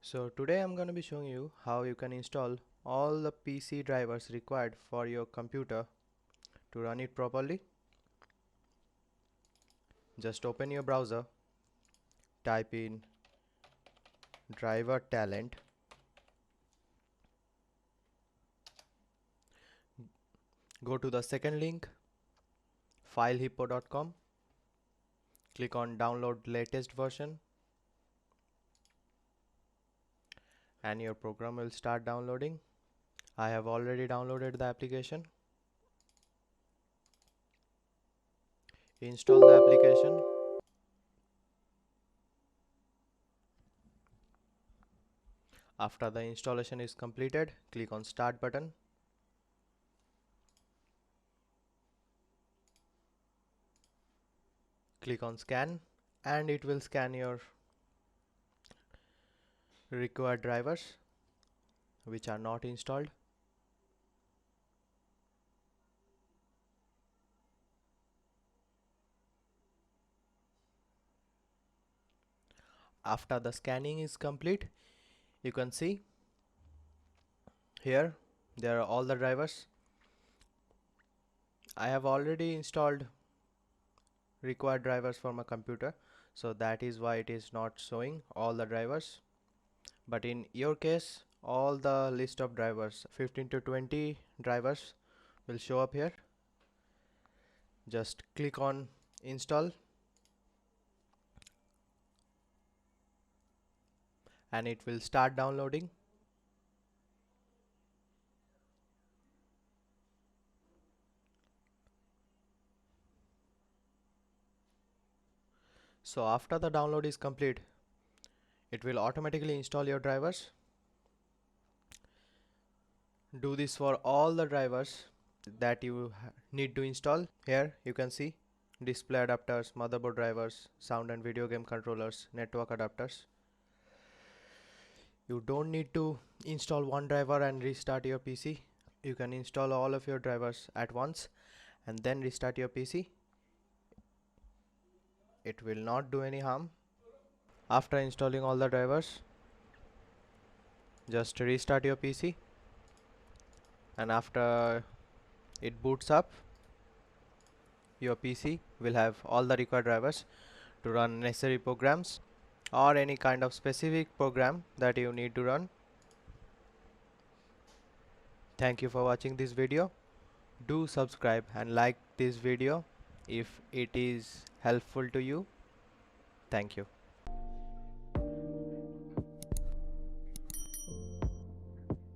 So today I'm going to be showing you how you can install all the PC drivers required for your computer to run it properly. Just open your browser, type in driver talent, go to the second link filehippo.com, click on download latest version and your program will start downloading. I have already downloaded the application. Install the application. After the installation is completed, click on start button. Click on scan and it will scan your required drivers which are not installed. After the scanning is complete, you can see here there are all the drivers. I have already installed required drivers for my computer, so that is why it is not showing all the drivers. But in your case, all the list of drivers, 15 to 20 drivers will show up here. Just click on install and it will start downloading. So after the download is complete, it will automatically install your drivers. Do this for all the drivers that you need to install. Here you can see display adapters, motherboard drivers, sound and video game controllers, network adapters. You don't need to install one driver and restart your PC. You can install all of your drivers at once and then restart your PC. It will not do any harm. After installing all the drivers, just restart your PC, and after it boots up, your PC will have all the required drivers to run necessary programs or any kind of specific program that you need to run. Thank you for watching this video. Do subscribe and like this video if it is helpful to you. Thank you.